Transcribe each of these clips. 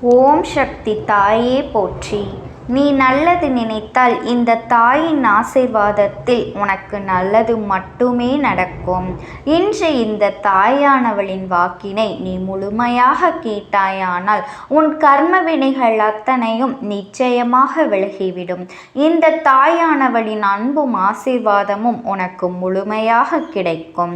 ஓம் சக்தி தாயே போற்றி. நீ நல்லது நினைத்தால் இந்த தாயின் ஆசீர்வாதத்தில் உனக்கு நல்லது மட்டுமே நடக்கும். இன்று இந்த தாயானவளின் வாக்கினை நீ முழுமையாக கேட்டாயானால் உன் கர்ம வினைகள் அத்தனையும் நிச்சயமாக விலகிவிடும். இந்த தாயானவளின் அன்பும் ஆசீர்வாதமும் உனக்கு முழுமையாக கிடைக்கும்.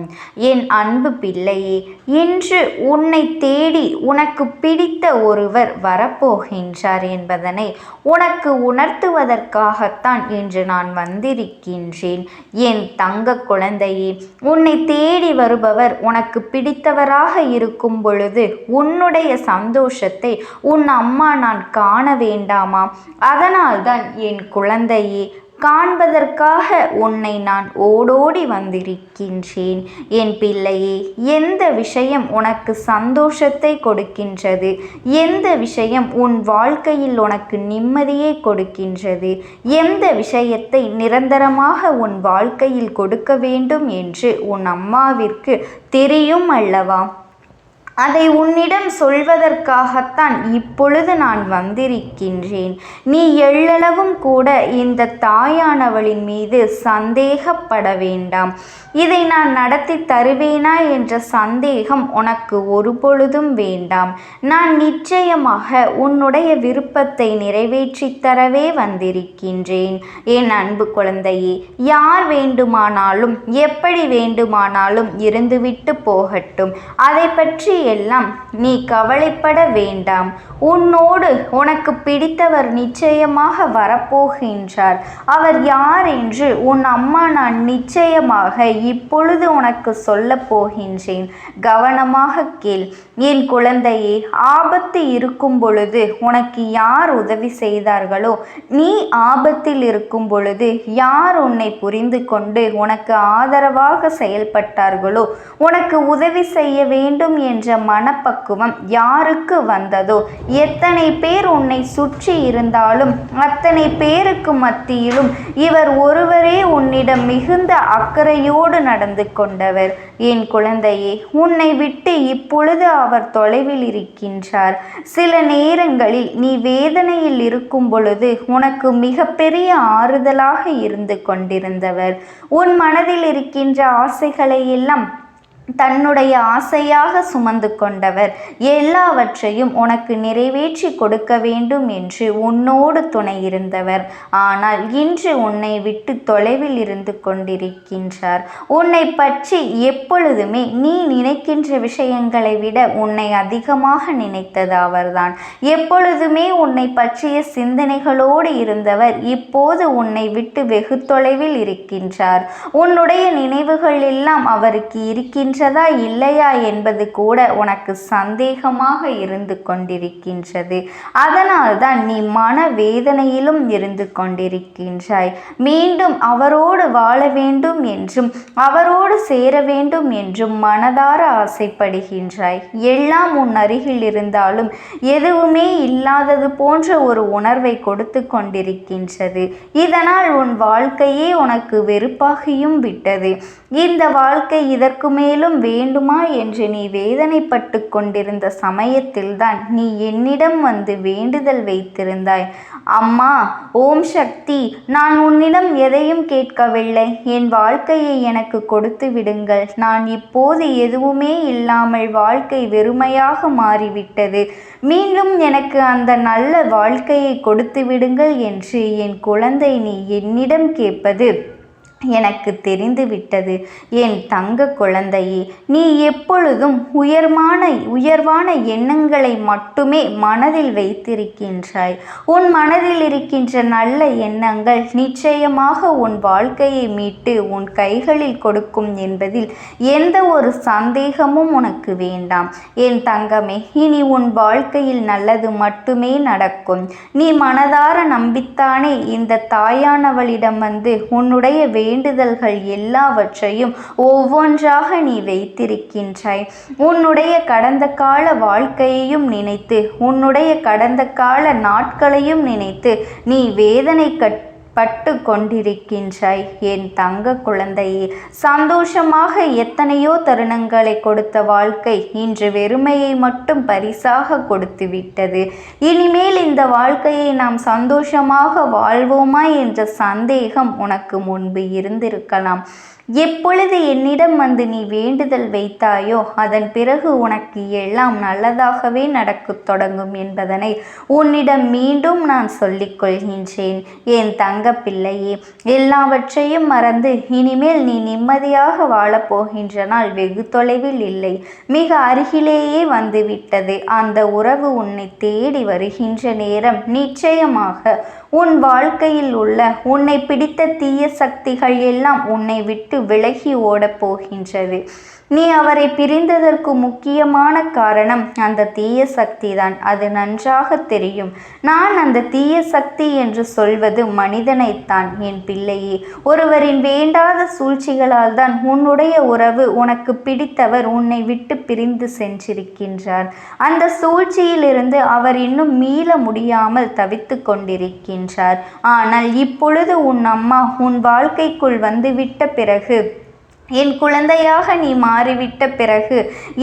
என் அன்பு பிள்ளையே, இன்று உன்னை தேடி உனக்கு பிடித்த ஒருவர் வரப்போகின்றார் என்பதனை உனக்கு உணர்த்துவதற்காகத்தான் இன்று நான் வந்திருக்கின்றேன். என் தங்க குழந்தையே, உன்னை தேடி வருபவர் உனக்கு பிடித்தவராக இருக்கும் பொழுது உன்னுடைய சந்தோஷத்தை உன் அம்மா நான் காண வேண்டாமா? அதனால்தான் என் குழந்தையே, காண்பதற்காக உன்னை நான் ஓடோடி வந்திருக்கின்றேன். என் பிள்ளையே, எந்த விஷயம் உனக்கு சந்தோஷத்தை கொடுக்கின்றது, எந்த விஷயம் உன் வாழ்க்கையில் உனக்கு நிம்மதியை கொடுக்கின்றது, எந்த விஷயத்தை நிரந்தரமாக உன் வாழ்க்கையில் கொடுக்க வேண்டும் என்று உன் அம்மாவிற்கு தெரியும் அல்லவா? அதை உன்னிடம் சொல்வதற்காகத்தான் இப்பொழுது நான் வந்திருக்கின்றேன். நீ எள்ளளவும் கூட இந்த தாயானவளின் மீது சந்தேகப்பட வேண்டாம். இதை நான் நடத்தி தருவேனா என்ற சந்தேகம் உனக்கு ஒரு பொழுதும் வேண்டாம். நான் நிச்சயமாக உன்னுடைய விருப்பத்தை நிறைவேற்றி தரவே வந்திருக்கின்றேன். என் அன்பு குழந்தையே, யார் வேண்டுமானாலும் எப்படி வேண்டுமானாலும் இருந்துவிட்டு போகட்டும். அதை பற்றி எல்லாம் நீ கவலைப்பட வேண்டாம். உன்னோடு உனக்கு பிடித்தவர் நிச்சயமாக வரப்போகின்றார். அவர் யார் என்று உன் அம்மா நான் நிச்சயமாக இப்பொழுது உனக்கு சொல்ல போகின்றேன். கவனமாக கேள் என் குழந்தையே. ஆபத்து இருக்கும் பொழுது உனக்கு யார் உதவி செய்தார்களோ, நீ ஆபத்தில் இருக்கும் பொழுது யார் உன்னை புரிந்து கொண்டு உனக்கு ஆதரவாக செயல்பட்டார்களோ, உனக்கு உதவி செய்ய வேண்டும் என்ற மனப்பக்குவம் யாருக்கு வந்ததோ, எத்தனை பேர் உன்னை சுற்றி இருந்தாலும் அத்தனை பேருக்கு மத்தியிலும் இவர் ஒருவரே உன்னிடம் மிகுந்த அக்கறையோடு நடந்து கொண்டவர். என் குழந்தையே, உன்னை விட்டு இப்பொழுது அவர் தொலைவில் இருக்கின்றார். சில நேரங்களில் நீ வேதனையில் இருக்கும் பொழுது உனக்கு மிகப்பெரிய ஆறுதலாக இருந்து கொண்டிருந்தவர். உன் மனதில் இருக்கின்ற ஆசைகளை எல்லாம் தன்னுடைய ஆசையாக சுமந்து கொண்டவர். எல்லாவற்றையும் உனக்கு நிறைவேற்றி கொடுக்க வேண்டும் என்று உன்னோடு துணை இருந்தவர். ஆனால் இன்று உன்னை விட்டு தொலைவில் இருந்து கொண்டிருக்கின்றார். உன்னை பற்றி எப்பொழுதுமே நீ நினைக்கின்ற விஷயங்களை விட உன்னை அதிகமாக நினைத்தது அவர்தான். எப்பொழுதுமே உன்னை பற்றிய சிந்தனைகளோடு இருந்தவர் இப்போது உன்னை விட்டு வெகு தொலைவில் இருக்கின்றார். உன்னுடைய நினைவுகள் எல்லாம் அவருக்கு இருக்கின்றதா இல்லையா என்பது கூட உனக்கு சந்தேகமாக இருந்து கொண்டிருக்கின்றது. அதனால்தான் நீ மன வேதனையிலும் இருந்து கொண்டிருக்கின்றாய். மீண்டும் அவரோடு வாழ வேண்டும் என்றும் அவரோடு சேர வேண்டும் என்றும் மனதார ஆசைப்படுகின்றாய். எல்லாம் உன் அருகில் இருந்தாலும் எதுவுமே இல்லாதது போன்ற ஒரு உணர்வை கொடுத்து கொண்டிருக்கின்றது. இதனால் உன் வாழ்க்கையே உனக்கு வெறுப்பாகியும் விட்டது. இந்த வாழ்க்கை இதற்கு மேலும் வேண்டுமா என்று நீ வேதனைப்பட்டு கொண்டிருந்த சமயத்தில்தான் நீ என்னிடம் வந்து வேண்டுதல் வைத்திருந்தாய். அம்மா, ஓம் சக்தி, நான் உன்னிடம் எதையும் கேட்கவில்லை. என் வாழ்க்கையை எனக்கு கொடுத்து விடுங்கள். நான் இப்போது எதுவுமே இல்லாமல் வாழ்க்கை வெறுமையாக மாறிவிட்டது. மீண்டும் எனக்கு அந்த நல்ல வாழ்க்கையை கொடுத்து விடுங்கள் என்று என் குழந்தை நீ என்னிடம் கேட்பது எனக்கு தெரிந்துவிட்டது. என் தங்க குழந்தையே, நீ எப்பொழுதும் உயர்வான எண்ணங்களை மட்டுமே மனதில் வைத்திருக்கின்றாய். உன் மனதில் இருக்கின்ற நல்ல எண்ணங்கள் நிச்சயமாக உன் வாழ்க்கையை மீட்டு உன் கைகளில் கொடுக்கும் என்பதில் எந்த ஒரு சந்தேகமும் உனக்கு வேண்டாம். என் தங்கமே, இனி உன் வாழ்க்கையில் நல்லது மட்டுமே நடக்கும். நீ மனதார நம்பித்தானே இந்த தாயானவளிடம் வந்து உன்னுடைய வேண்டுதல்கள் எல்லாவற்றையும் ஒவ்வொன்றாக நீ வைத்திருக்கின்றாய். உன்னுடைய கடந்த கால வாழ்க்கையையும் நினைத்து, உன்னுடைய கடந்த கால நாட்களையும் நினைத்து நீ பட்டு கொண்டிருக்கின்றாய். என் தங்க குழந்தையே, சந்தோஷமாக எத்தனையோ தருணங்களை கொடுத்த வாழ்க்கை இன்று வெறுமையை மட்டும் பரிசாக கொடுத்து விட்டது. இனிமேல் இந்த வாழ்க்கையை நாம் சந்தோஷமாக வாழ்வோமா என்ற சந்தேகம் உனக்கு முன்பு இருந்திருக்கலாம். எப்பொழுது என்னிடம் வந்து நீ வேண்டுதல் வைத்தாயோ அதன் பிறகு உனக்கு எல்லாம் நல்லதாகவே நடக்கத் தொடங்கும் என்பதனை உன்னிடம் மீண்டும் நான் சொல்லிக் கொள்கின்றேன். என் தங்க பிள்ளையே, எல்லாவற்றையும் மறந்து இனிமேல் நீ நிம்மதியாக வாழப்போகின்ற நாள் வெகு தொலைவில் இல்லை, மிக அருகிலேயே வந்துவிட்டது. அந்த உறவு உன்னை தேடி வருகின்ற நேரம் நிச்சயமாக உன் வாழ்க்கையில் உள்ள உன்னை பிடித்த தீய சக்திகள் எல்லாம் உன்னை விட்டு விலகி ஓடப் போகின்றது. நீ அவரை பிரிந்ததற்கு முக்கியமான காரணம் அந்த தீய சக்தி தான். அது நன்றாக தெரியும். நான் அந்த தீய சக்தி என்று சொல்வது மனிதனைத்தான் என் பிள்ளையே. ஒருவரின் வேண்டாத சூழ்ச்சிகளால் தான் உன்னுடைய உறவு உனக்கு பிடித்தவர் உன்னை விட்டு பிரிந்து சென்றிருக்கின்றார். அந்த சூழ்ச்சியிலிருந்து அவர் இன்னும் மீள முடியாமல் தவித்து கொண்டிருக்கின்றார். ஆனால் இப்பொழுது உன் அம்மா உன் வாழ்க்கைக்குள் வந்துவிட்ட பிறகு, என் குழந்தையாக நீ மாறிவிட்ட பிறகு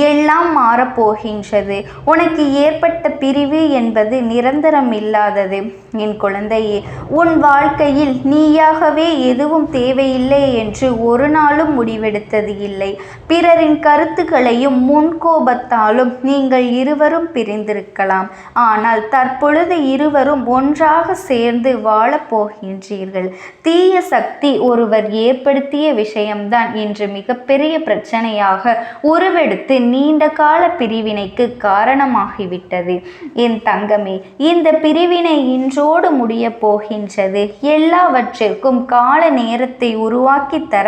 எல்லாம் மாறப்போகின்றது. உனக்கு ஏற்பட்ட பிரிவு என்பது நிரந்தரம் இல்லாதது. என் குழந்தையே, உன் வாழ்க்கையில் நீயாகவே எதுவும் தேவையில்லை என்று ஒரு நாளும் முடிவெடுத்தது இல்லை. பிறரின் கருத்துக்களையும் முன்கோபத்தாலும் நீங்கள் இருவரும் பிரிந்திருக்கலாம். ஆனால் தற்பொழுது இருவரும் ஒன்றாக சேர்ந்து வாழப்போகின்றீர்கள். தீய சக்தி ஒருவர் ஏற்படுத்திய விஷயம்தான் இன்று மிகப்பெரிய பிரச்சனையாக உருவெடுத்து நீண்ட கால பிரிவினைக்கு காரணமாகிவிட்டது. என் தங்கமே, இந்த பிரிவினை இன்றோடு முடிய போகின்றது. எல்லாவற்றிற்கும் கால நேரத்தை உருவாக்கி தர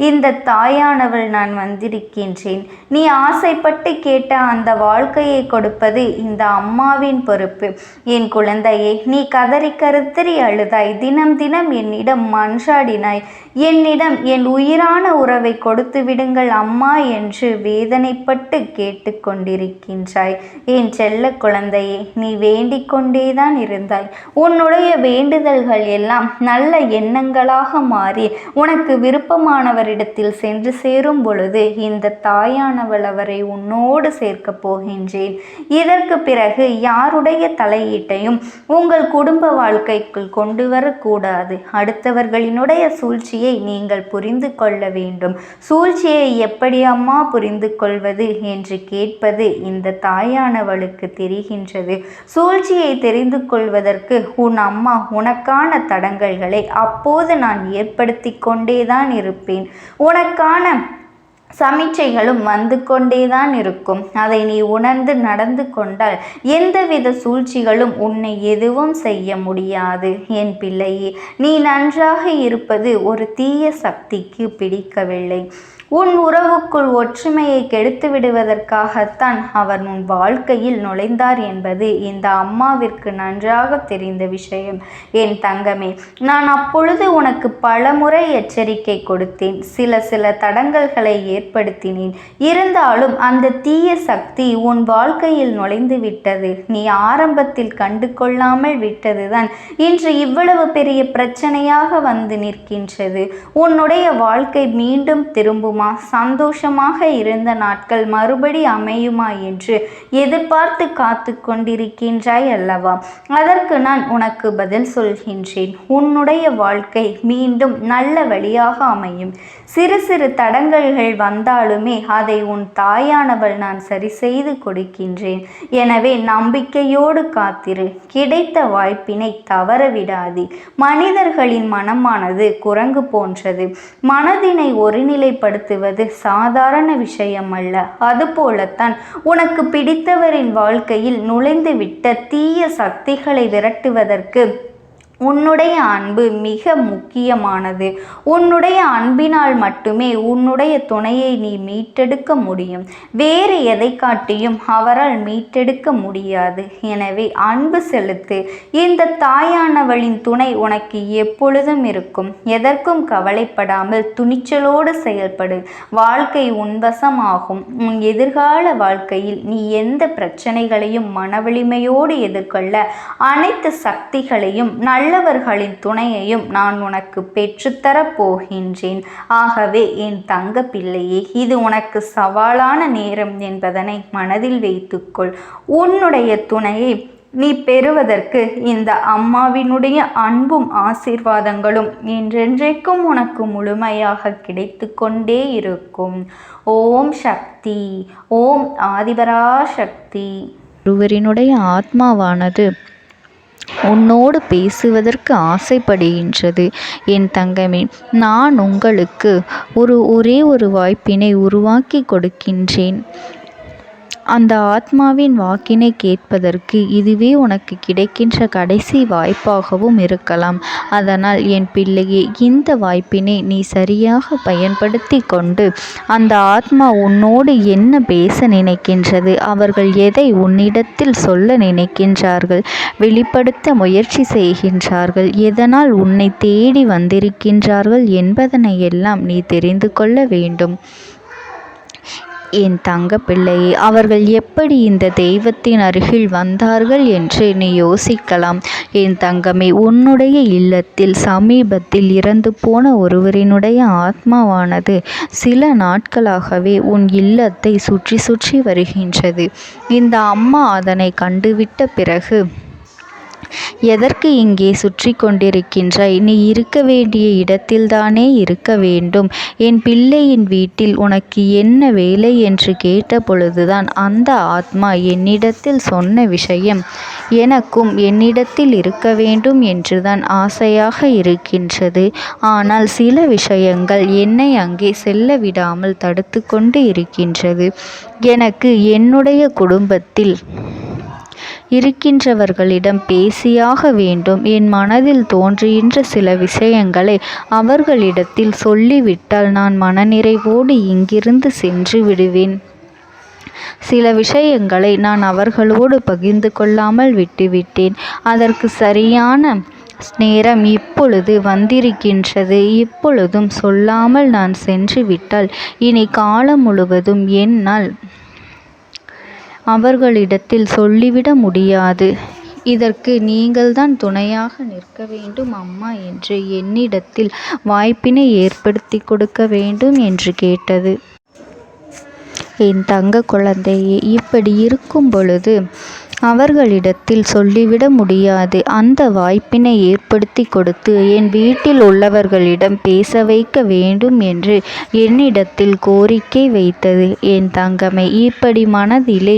இந்த தாயானவள் நான் வந்திருக்கின்றேன். நீ ஆசைப்பட்டு கேட்ட அந்த வாழ்க்கையை கொடுப்பது இந்த அம்மாவின் பொறுப்பு. என் குழந்தையே, நீ கதறி கருத்தறி அழுதாய், தினம் தினம் என்னிடம் மன்றாடினாய். என்னிடம் என் உயிரான உறவை கொடுத்து விடுங்கள் அம்மா என்று வேதனைப்பட்டு கேட்டு கொண்டிருக்கின்றாய். என் செல்ல குழந்தையே, நீ வேண்டிக் கொண்டேதான் இருந்தாய். உன்னுடைய வேண்டுதல்கள் எல்லாம் நல்ல எண்ணங்களாக மாறி உனக்கு விருப்பமானவரிடத்தில் சென்று சேரும் பொழுது இந்த தாயானவள் அவரை உன்னோடு சேர்க்கப் போகின்றேன். இதற்கு பிறகு யாருடைய தலையீட்டையும் உங்கள் குடும்ப வாழ்க்கைக்குள் கொண்டு வரக்கூடாது. அடுத்தவர்களினுடைய சூழ்ச்சியை நீங்கள் புரிந்து கொள்ள வேண்டும். சூழ்ச்சியை எப்படி அம்மா புரிந்து கொள்வது என்று கேட்பது இந்த தாயானவளுக்கு தெரிகின்றது. சூழ்ச்சியை தெரிந்து கொள்வதற்கு உன் அம்மா உனக்கான தடங்கல்களை அப்போது நான் ஏற்படுத்தி கொண்டேதான் இருப்பேன். உனக்கான சமிச்சைகளும் வந்து கொண்டேதான் இருக்கும். அதை நீ உணர்ந்து நடந்து கொண்டால் எந்தவித சூழ்ச்சிகளும் உன்னை எதுவும் செய்ய முடியாது. என் பிள்ளையே, நீ நன்றாக இருப்பது ஒரு தீய சக்திக்கு பிடிக்கவில்லை. உன் உறவுக்குள் ஒற்றுமையை கெடுத்து விடுவதற்காகத்தான் அவர் உன் வாழ்க்கையில் நுழைந்தார் என்பது இந்த அம்மாவிற்கு நன்றாக தெரிந்த விஷயம். என் தங்கமே, நான் அப்பொழுது உனக்கு பலமுறை எச்சரிக்கை கொடுத்தேன். சில தடங்கல்களை ஏற்படுத்தினேன். இருந்தாலும் அந்த தீய சக்தி உன் வாழ்க்கையில் நுழைந்து விட்டது. நீ ஆரம்பத்தில் கண்டு கொள்ளாமல் விட்டதுதான் இன்று இவ்வளவு பெரிய பிரச்சனையாக வந்து நிற்கின்றது. உன்னுடைய வாழ்க்கை மீண்டும் திரும்புமா? சந்தோஷமாக இருந்த நாட்கள் மறுபடி அமையுமா என்று எதிர்பார்த்து காத்து கொண்டிருக்கின்றாய் அல்லவா? அதற்கு நான் உனக்கு பதில் சொல்கின்றேன். உன்னுடைய வாழ்க்கை மீண்டும் நல்ல வழியாக அமையும். சிறு சிறு தடங்கல்கள் வந்தாலுமே அதை உன் தாயானவள் நான் சரி செய்து கொடுக்கின்றேன். எனவே நம்பிக்கையோடு காத்திரு. கிடைத்த வாய்ப்பினை தவறவிடாதே. மனிதர்களின் மனமானது குரங்கு போன்றது. மனதினை ஒருநிலைப்படுத்துவது சாதாரண விஷயம் அல்ல. அதுபோலத்தான் உனக்கு பிடித்தவரின் வாழ்க்கையில் நுழைந்துவிட்ட தீய சக்திகளை விரட்டுவதற்கு உன்னுடைய அன்பு மிக முக்கியமானது. உன்னுடைய அன்பினால் மட்டுமே உன்னுடைய துணையை நீ மீட்டெடுக்க முடியும். வேறு எதை காட்டியும் அவரால் மீட்டெடுக்க முடியாது. எனவே அன்பு செலுத்து. இந்த தாயானவளின் துணை உனக்கு எப்பொழுதும் இருக்கும். எதற்கும் கவலைப்படாமல் துணிச்சலோடு செயல்படு. வாழ்க்கை உன்வசமாகும். உன் எதிர்கால வாழ்க்கையில் நீ எந்த பிரச்சனைகளையும் மனவலிமையோடு எதிர்கொள்ள அனைத்து சக்திகளையும் நல்ல நல்லவர்களின் துணையையும் நான் உனக்கு பெற்றுத்தரப் போகின்றேன். ஆகவே என் தங்க பிள்ளையே, இது உனக்கு சவாலான நேரம் என்பதனை மனதில் வைத்துக்கொள். உன்னுடைய துணையை நீ பெறுவதற்கு இந்த அம்மாவினுடைய அன்பும் ஆசீர்வாதங்களும் என்றென்றைக்கும் உனக்கு முழுமையாக கிடைத்து கொண்டே இருக்கும். ஓம் சக்தி. ஓம் ஆதிபராசக்தி. ஒருவரினுடைய ஆத்மாவானது உன்னோடு பேசுவதற்கு ஆசைப்படுகின்றது. என் தங்கமே, நான் உங்களுக்கு ஒரே ஒரு வாய்ப்பினை உருவாக்கி கொடுக்கின்றேன். அந்த ஆத்மாவின் வாக்கினை கேட்பதற்கு இதுவே உனக்கு கிடைக்கின்ற கடைசி வாய்ப்பாகவும் இருக்கலாம். அதனால் என் பிள்ளையே, இந்த வாய்ப்பினை நீ சரியாக பயன்படுத்தி கொண்டு அந்த ஆத்மா உன்னோடு என்ன பேச நினைக்கின்றது, அவர்கள் எதை உன்னிடத்தில் சொல்ல நினைக்கின்றார்கள், வெளிப்படுத்த முயற்சி செய்கின்றார்கள், எதனால் உன்னை தேடி வந்திருக்கின்றார்கள் என்பதனை எல்லாம் நீ தெரிந்து கொள்ள வேண்டும். என் தங்க பிள்ளையே, அவர்கள் எப்படி இந்த தெய்வத்தின் அருகில் வந்தார்கள் என்று நீ யோசிக்கலாம். என் தங்கமே, உன்னுடைய இல்லத்தில் சமீபத்தில் இறந்து போன ஒருவரினுடைய ஆத்மாவானது சில நாட்களாகவே உன் இல்லத்தை சுற்றி சுற்றி வருகின்றது. இந்த அம்மா அதனை கண்டுவிட்ட பிறகு, எதற்கு இங்கே சுற்றி கொண்டிருக்கின்றாய்? நீ இருக்க வேண்டிய இடத்தில்தானே இருக்க வேண்டும். என் பிள்ளையின் வீட்டில் உனக்கு என்ன வேலை என்று கேட்ட பொழுதுதான் அந்த ஆத்மா என்னிடத்தில் சொன்ன விஷயம், எனக்கும் என்னிடத்தில் இருக்க வேண்டும் என்றுதான் ஆசையாக இருக்கின்றது. ஆனால் சில விஷயங்கள் என்னை அங்கே செல்ல விடாமல் தடுத்து கொண்டு இருக்கின்றது. எனக்கு என்னுடைய குடும்பத்தில் இருக்கின்றவர்களிடம் பேசியாக வேண்டும். என் மனதில் தோன்றுகின்ற சில விஷயங்களை அவர்களிடத்தில் சொல்லிவிட்டால் நான் மனநிறைவோடு இங்கிருந்து சென்று விடுவேன். சில விஷயங்களை நான் அவர்களோடு பகிர்ந்து கொள்ளாமல் விட்டுவிட்டேன். அதற்கு சரியான நேரம் இப்பொழுது வந்திருக்கின்றது. இப்பொழுதும் சொல்லாமல் நான் சென்று விட்டால் இனி காலம் முழுவதும் என்னால் அவர்களிடத்தில் சொல்லிவிட முடியாது. இதற்கு நீங்கள்தான் துணையாக நிற்க வேண்டும் அம்மா என்று என்னிடத்தில் வாய்ப்பினை ஏற்படுத்தி கொடுக்க வேண்டும் என்று கேட்டது. என் தங்க குழந்தையே, இப்படி இருக்கும் பொழுது அவர்களிடத்தில் சொல்லிவிட முடியாது. அந்த வாய்ப்பினை ஏற்படுத்தி கொடுத்து என் வீட்டில் உள்ளவர்களிடம் பேச வைக்க வேண்டும் என்று என்னிடத்தில் கோரிக்கை வைத்தது. என் தங்கமே, இப்படி மனதிலே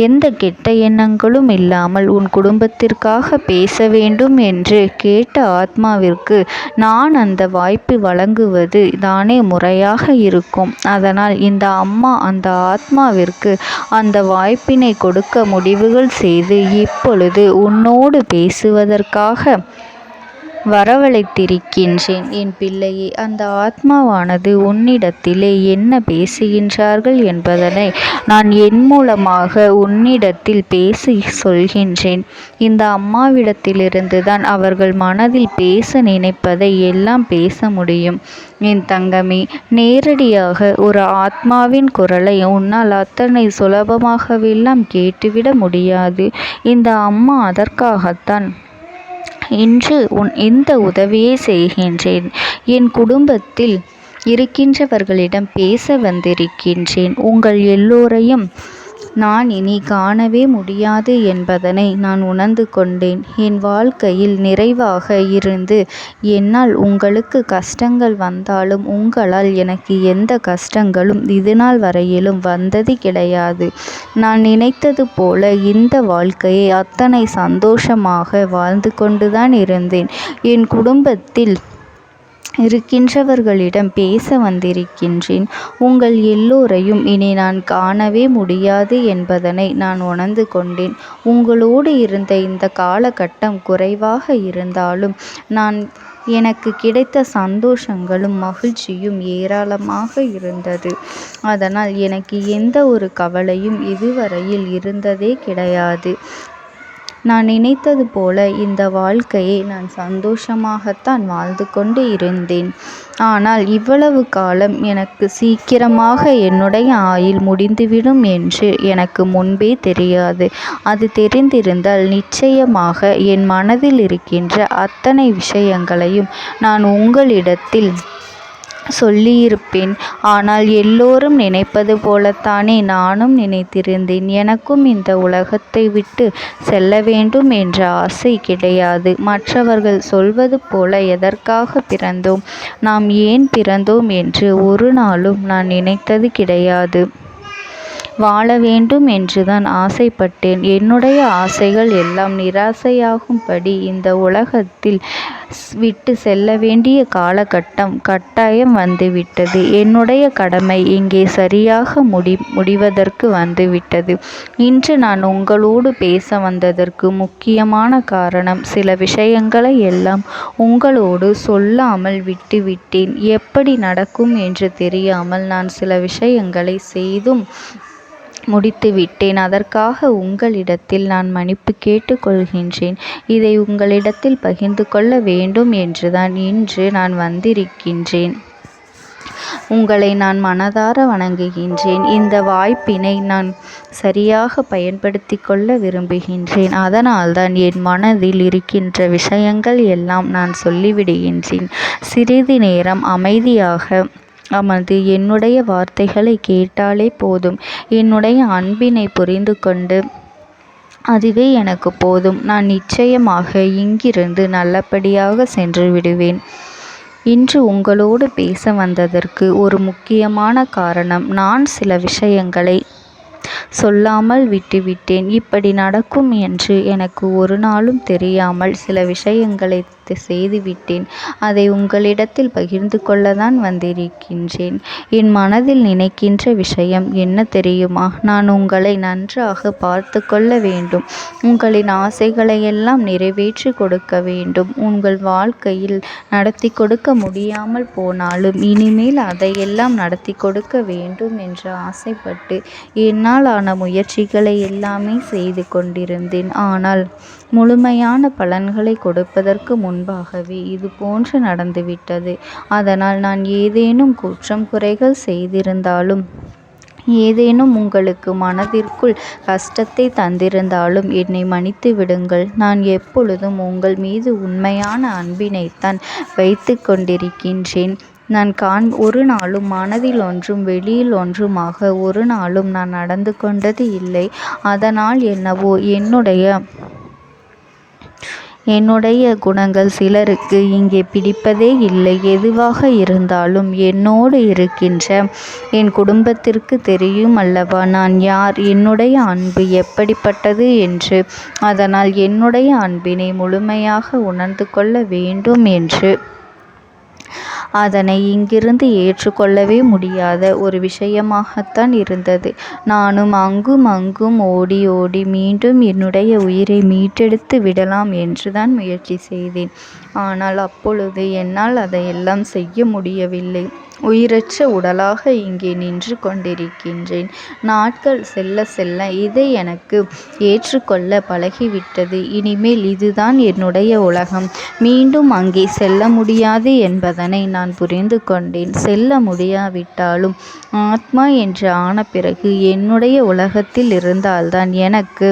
எந்த கெட்ட எண்ணங்களும் இல்லாமல் உன் குடும்பத்திற்காக பேச வேண்டும் என்று கேட்ட ஆத்மாவிற்கு நான் அந்த வாய்ப்பு வழங்குவது தானே முறையாக இருக்கும். அதனால் இந்த அம்மா அந்த ஆத்மாவிற்கு அந்த வாய்ப்பினை கொடுக்க முடிவுகள் செய்து இப்பொழுது உன்னோடு பேசுவதற்காக வரவழைத்திருக்கின்றேன். என் பிள்ளையே, அந்த ஆத்மாவானது உன்னிடத்திலே என்ன பேசுகின்றார்கள் என்பதனை நான் என் மூலமாக உன்னிடத்தில் பேசி சொல்கின்றேன். இந்த அம்மாவிடத்திலிருந்து தான் அவர்கள் மனதில் பேச நினைப்பதை எல்லாம் பேச முடியும். என் தங்கமே, நேரடியாக ஒரு ஆத்மாவின் குரலை உன்னால் அத்தனை சுலபமாகவெல்லாம் கேட்டுவிட முடியாது. இந்த அம்மா அதற்காகத்தான் இன்று இந்த உதவியை செய்கின்றேன். என் குடும்பத்தில் இருக்கின்றவர்களிடம் பேச வந்திருக்கின்றேன். உங்கள் எல்லோரையும் நான் இனி காணவே முடியாது என்பதனை நான் உணர்ந்து கொண்டேன். என் வாழ்க்கையில் நிறைவாக இருந்து என்னால் உங்களுக்கு கஷ்டங்கள் வந்தாலும் உங்களால் எனக்கு எந்த கஷ்டங்களும் இதுநாள் வரையிலும் வந்தது கிடையாது. நான் நினைத்தது போல இந்த வாழ்க்கையை அத்தனை சந்தோஷமாக வாழ்ந்து கொண்டுதான் இருந்தேன். என் குடும்பத்தில் இருக்கின்றவர்களிடம் பேச வந்திருக்கின்றேன். உங்கள் எல்லோரையும் இனி நான் காணவே முடியாது என்பதனை நான் உணர்ந்து கொண்டேன். உங்களோடு இருந்த இந்த காலகட்டம் குறைவாக இருந்தாலும் எனக்கு கிடைத்த சந்தோஷங்களும் மகிழ்ச்சியும் ஏராளமாக இருந்தது. அதனால் எனக்கு எந்த ஒரு கவலையும் இதுவரையில் இருந்ததே கிடையாது. நான் நினைத்தது போல இந்த வாழ்க்கையை நான் சந்தோஷமாகத்தான் வாழ்ந்து கொண்டு இருந்தேன். ஆனால் இவ்வளவு காலம் எனக்கு சீக்கிரமாக என்னுடைய ஆயுள் முடிந்துவிடும் என்று எனக்கு முன்பே தெரியாது. அது தெரிந்திருந்தால் நிச்சயமாக என் மனதில் இருக்கின்ற அத்தனை விஷயங்களையும் நான் உங்களிடத்தில் சொல்லியிருப்பேன். ஆனால் எல்லோரும் நினைப்பது போலத்தானே நானும் நினைத்திருந்தேன். எனக்கும் இந்த உலகத்தை விட்டு செல்ல வேண்டும் என்ற ஆசை கிடையாது. மற்றவர்கள் சொல்வது போல எதற்காக பிறந்தோம், நாம் ஏன் பிறந்தோம் என்று ஒரு நாளும் நான் நினைத்தது கிடையாது. வாழ வேண்டும் என்றுதான் ஆசைப்பட்டேன். என்னுடைய ஆசைகள் எல்லாம் நிராசையாகும்படி இந்த உலகத்தில் விட்டு செல்ல வேண்டிய காலகட்டம் கட்டாயம் வந்துவிட்டது. என்னுடைய கடமை இங்கே சரியாக முடிவதற்கு வந்துவிட்டது. இன்று நான் உங்களோடு பேச வந்ததற்கு முக்கியமான காரணம், சில விஷயங்களை எல்லாம் உங்களோடு சொல்லாமல் விட்டுவிட்டேன். எப்படி நடக்கும் என்று தெரியாமல் நான் சில விஷயங்களை செய்தும் முடித்துவிட்டேன். அதற்காக உங்களிடத்தில் நான் மன்னிப்பு கேட்டுக்கொள்கின்றேன். இதை உங்களிடத்தில் பகிர்ந்து கொள்ள வேண்டும் என்றுதான் இன்று நான் வந்திருக்கின்றேன். உங்களை நான் மனதார வணங்குகின்றேன். இந்த வாய்ப்பினை நான் சரியாக பயன்படுத்தி கொள்ள விரும்புகின்றேன். அதனால்தான் என் மனதில் இருக்கின்ற விஷயங்கள் எல்லாம் நான் சொல்லிவிடுகின்றேன். சிறிது நேரம் அமைதியாக அமர்ந்து என்னுடைய வார்த்தைகளை கேட்டாலே போதும். என்னுடைய அன்பினை புரிந்து கொண்டு அதுவே எனக்கு போதும். நான் நிச்சயமாக இங்கிருந்து நல்லபடியாக சென்று விடுவேன். இன்று உங்களோடு பேச வந்ததற்கு ஒரு முக்கியமான காரணம், நான் சில விஷயங்களை சொல்லாமல் விட்டுவிட்டேன். இப்படி நடக்கும் என்று எனக்கு ஒரு நாளும் தெரியாமல் சில விஷயங்களை செய்துவிட்டேன். அதை உங்களிடத்தில் பகிர்ந்து கொள்ளத்தான் வந்திருக்கின்றேன். என் மனதில் நினைக்கின்ற விஷயம் என்ன தெரியுமா? நான் உங்களை நன்றாக பார்த்து கொள்ள வேண்டும். உங்களின் ஆசைகளை எல்லாம் நிறைவேற்றி கொடுக்க வேண்டும். உங்கள் வாழ்க்கையில் நடத்தி கொடுக்க முடியாமல் போனாலும் இனிமேல் அதையெல்லாம் நடத்தி கொடுக்க வேண்டும் என்று ஆசைப்பட்டு என்னால் ஆன முயற்சிகளை எல்லாமே செய்து கொண்டிருந்தேன். ஆனால் முழுமையான பலன்களை கொடுப்பதற்கு முன்பாகவே இது போன்று நடந்துவிட்டது. அதனால் நான் ஏதேனும் குற்றம் குறைகள் செய்திருந்தாலும், ஏதேனும் உங்களுக்கு மனதிற்குள் கஷ்டத்தை தந்திருந்தாலும் என்னை மன்னித்து விடுங்கள். நான் எப்பொழுதும் உங்கள் மீது உண்மையான அன்பினைத்தான் வைத்து கொண்டிருக்கின்றேன். நான் ஒரு நாளும் மனதில் ஒன்றும் வெளியில் ஒன்றுமாக ஒரு நாளும் நான் நடந்து கொண்டது இல்லை. அதனால் என்னவோ என்னுடைய குணங்கள் சிலருக்கு இங்கே பிடிப்பதே இல்லை. எதுவாக இருந்தாலும் என்னோடு இருக்கின்ற என் குடும்பத்திற்கு தெரியும் அல்லவா நான் யார், என்னுடைய அன்பு எப்படிப்பட்டது என்று. அதனால் என்னுடைய அன்பினை முழுமையாக உணர்ந்து கொள்ள வேண்டும் என்று அதனை இங்கிருந்து ஏற்றுக்கொள்ளவே முடியாத ஒரு விஷயமாகத்தான் இருந்தது. நானும் அங்கும் அங்கும் ஓடி ஓடி மீண்டும் என்னுடைய உயிரை மீட்டெடுத்து விடலாம் என்றுதான் முயற்சி செய்தேன். ஆனால் அப்பொழுது என்னால் அதையெல்லாம் செய்ய முடியவில்லை. உயிரற்ற உடலாக இங்கே நின்று கொண்டிருக்கின்றேன். நாட்கள் செல்ல செல்ல இதை எனக்கு ஏற்றுக்கொள்ள பழகிவிட்டது. இனிமேல் இதுதான் என்னுடைய உலகம். மீண்டும் அங்கே செல்ல முடியாது என்பதனை நான் புரிந்து கொண்டேன். செல்ல முடியாவிட்டாலும் ஆத்மா என்று ஆன பிறகு என்னுடைய உலகத்தில் இருந்தால்தான் எனக்கு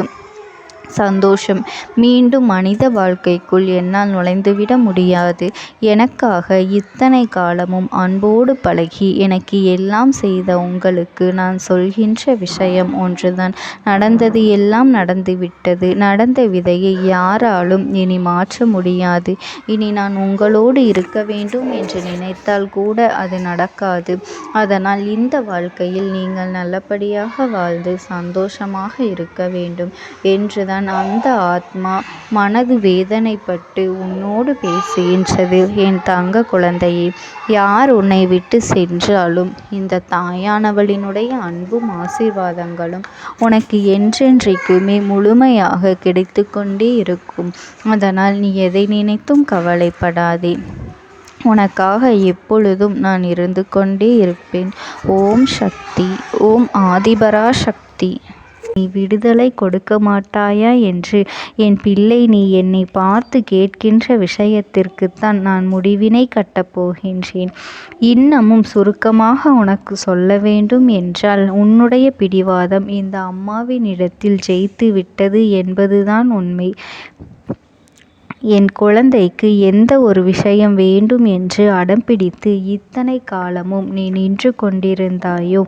சந்தோஷம். மீண்டும் மனித வாழ்க்கைக்குள் என்னால் நுழைந்துவிட முடியாது. எனக்காக இத்தனை காலமும் அன்போடு பழகி எனக்கு எல்லாம் செய்த உங்களுக்கு நான் சொல்கின்ற விஷயம் ஒன்றுதான். நடந்தது எல்லாம் நடந்துவிட்டது. நடந்த விதையை யாராலும் இனி மாற்ற முடியாது. இனி நான் உங்களோடு இருக்க வேண்டும் என்று நினைத்தால் கூட அது நடக்காது. அதனால் இந்த வாழ்க்கையில் நீங்கள் நல்லபடியாக வாழ்ந்து சந்தோஷமாக இருக்க வேண்டும் என்றுதான் அந்த ஆத்மா மனது வேதனைப்பட்டு உன்னோடு பேசுகின்றது. என் தங்க குழந்தையே, யார் உன்னை விட்டு சென்றாலும் இந்த தாயானவளினுடைய அன்பும் ஆசீர்வாதங்களும் உனக்கு என்றென்றைக்குமே முழுமையாக கிடைத்து கொண்டே இருக்கும். அதனால் நீ எதை நினைத்தும் கவலைப்படாதே. உனக்காக எப்பொழுதும் நான் இருந்து கொண்டே இருப்பேன். ஓம் சக்தி. ஓம் ஆதிபரா சக்தி. விடுதலை கொடுக்க மாட்டாயா என்று என் பிள்ளை, நீ என்னை பார்த்து கேட்கின்ற விஷயத்திற்குத்தான் நான் முடிவினை கட்டப் போகின்றேன். இன்னமும் சுருக்கமாக உனக்கு சொல்ல வேண்டும் என்றால், உன்னுடைய பிடிவாதம் இந்த அம்மாவினிடத்தில் ஜெயித்து விட்டது என்பதுதான் உண்மை. என் குழந்தைக்கு எந்த ஒரு விஷயம் வேண்டும் என்று அடம்பிடித்து இத்தனை காலமும் நீ நின்று கொண்டிருந்தாயோ,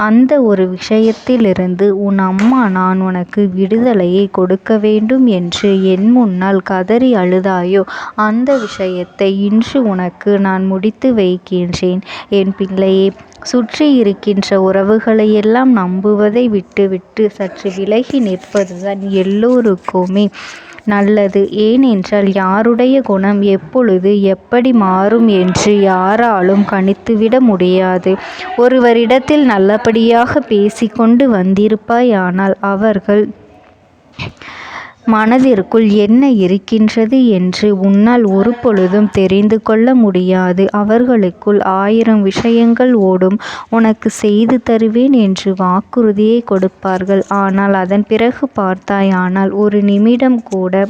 அந்த ஒரு விஷயத்திலிருந்து உன் அம்மா நான் உனக்கு விடுதலையை கொடுக்க வேண்டும் என்று என் முன்னால் கதறி அழுதாயோ, அந்த விஷயத்தை இன்று உனக்கு நான் முடித்து வைக்கின்றேன். என் பிள்ளையே, சுற்றி இருக்கின்ற உறவுகளையெல்லாம் நம்புவதை விட்டுவிட்டு சற்று விலகி நிற்பதுதான் எல்லோருக்குமே நல்லது. ஏனென்றால் யாருடைய குணம் எப்பொழுது எப்படி மாறும் என்று யாராலும் கணித்துவிட முடியாது. ஒருவரிடத்தில் நல்லபடியாக பேசிக்கொண்டு வந்திருப்பாயானால் அவர்கள் மனதிற்குள் என்ன இருக்கின்றது என்று உன்னால் ஒரு பொழுதும் தெரிந்து கொள்ள முடியாது. அவர்களுக்குள் 1000 விஷயங்கள் ஓடும். உனக்கு செய்து தருவேன் என்று வாக்குறுதியை கொடுப்பார்கள். ஆனால் அதன் பிறகு பார்த்தாயானால் ஒரு நிமிடம் கூட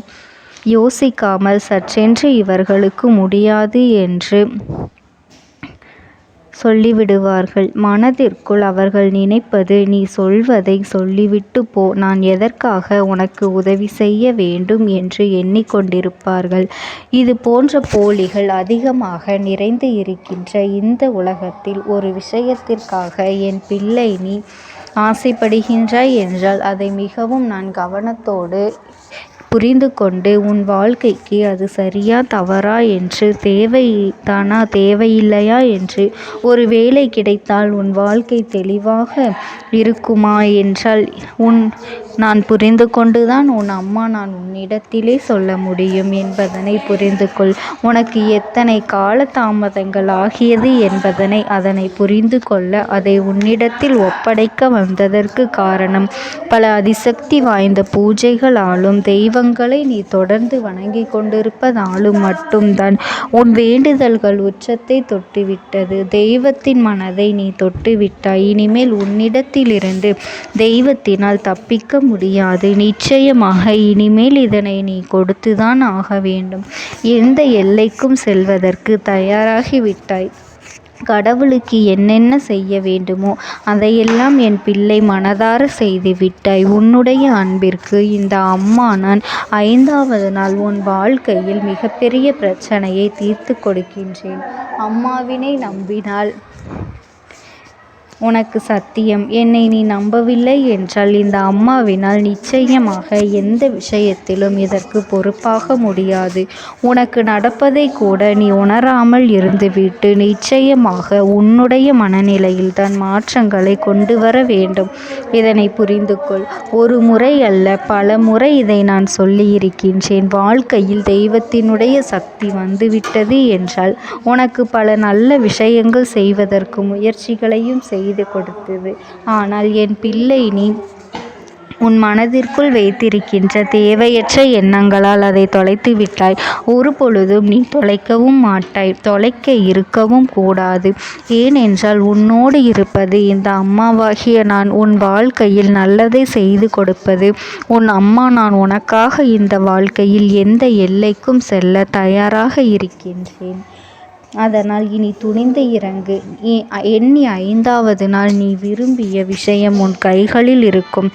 யோசிக்காமல் சற்றென்று இவர்களுக்கு முடியாது என்று சொல்லிவிடுவார்கள். மனதிற்குள் அவர்கள் நினைப்பது, நீ சொல்வதை சொல்லிவிட்டு போ, நான் எதற்காக உனக்கு உதவி செய்ய வேண்டும் என்று எண்ணிக்கொண்டிருப்பார்கள். இது போன்ற போலிகள் அதிகமாக நிறைந்து இருக்கின்ற இந்த உலகத்தில் ஒரு விஷயத்திற்காக என் பிள்ளை நீ ஆசைப்படுகின்றாய் என்றால் அதை மிகவும் நான் கவனத்தோடு புரிந்து கொண்டு உன் வாழ்க்கைக்கு அது சரியா தவறா என்று, தேவைதானா தேவையில்லையா என்று, ஒரு வேலை கிடைத்தால் உன் வாழ்க்கை தெளிவாக இருக்குமா என்றால் நான் புரிந்து கொண்டுதான் உன் அம்மா நான் உன்னிடத்திலே சொல்ல முடியும் என்பதனை புரிந்து கொள். உனக்கு எத்தனை கால தாமதங்கள் ஆகியது என்பதனை அதனை புரிந்து கொள்ள அதை உன்னிடத்தில் ஒப்படைக்க வந்ததற்கு காரணம், பல அதிசக்தி வாய்ந்த பூஜைகளாலும் தெய்வங்களை நீ தொடர்ந்து வணங்கி கொண்டிருப்பதாலும் மட்டும்தான் உன் வேண்டுதல்கள் உச்சத்தை தொட்டுவிட்டது. தெய்வத்தின் மனதை நீ தொட்டுவிட்டாய். இனிமேல் உன்னிடத்திலிருந்து தெய்வத்தினால் தப்பிக்க முடியாது. நிச்சயமாக இனிமேல் இதனை நீ கொடுத்துதான் ஆக வேண்டும். எந்த எல்லைக்கும் செல்வதற்கு தயாராகிவிட்டாய். கடவுளுக்கு என்னென்ன செய்ய வேண்டுமோ அதையெல்லாம் என் பிள்ளை மனதார செய்து விட்டாய். உன்னுடைய அன்பிற்கு இந்த அம்மா நான் 5வது நாள் உன் வாழ்க்கையில் மிகப்பெரிய பிரச்சனையை தீர்த்து கொடுக்கின்றேன். அம்மாவினை நம்பினால் உனக்கு சத்தியம். என்னை நீ நம்பவில்லை என்றால் இந்த அம்மாவினால் நிச்சயமாக எந்த விஷயத்திலும் இதற்கு பொறுப்பாக முடியாது. உனக்கு நடப்பதை கூட நீ உணராமல் இருந்துவிட்டு நிச்சயமாக உன்னுடைய மனநிலையில் தான் மாற்றங்களை கொண்டு வர வேண்டும். இதனை புரிந்து கொள். ஒரு முறை அல்ல, பல முறை இதை நான் சொல்லியிருக்கின்றேன். வாழ்க்கையில் தெய்வத்தினுடைய சக்தி வந்துவிட்டது என்றால் உனக்கு பல நல்ல விஷயங்கள் செய்வதற்கு முயற்சிகளையும் செய்து கொடுத்தது. ஆனால் என் பிள்ளை, நீ உன் மனதிற்குள் வைத்திருக்கின்ற தேவையற்ற எண்ணங்களால் அதை தொலைத்து விட்டாய். ஒரு பொழுதும் நீ தொலைக்கவும் மாட்டாய். தொலைக்க இருக்கவும் கூடாது. ஏனென்றால் உன்னோடு இருப்பது இந்த அம்மாவாகிய நான். உன் வாழ்க்கையில் நல்லதை செய்து கொடுப்பது உன் அம்மா நான். உனக்காக இந்த வாழ்க்கையில் எந்த எல்லைக்கும் செல்ல தயாராக இருக்கின்றேன். அதனால் இனி துணிந்து இறங்கு. எண்ணி 5வது நாள் நீ விரும்பிய விஷயம் உன் கைகளில் இருக்கும்.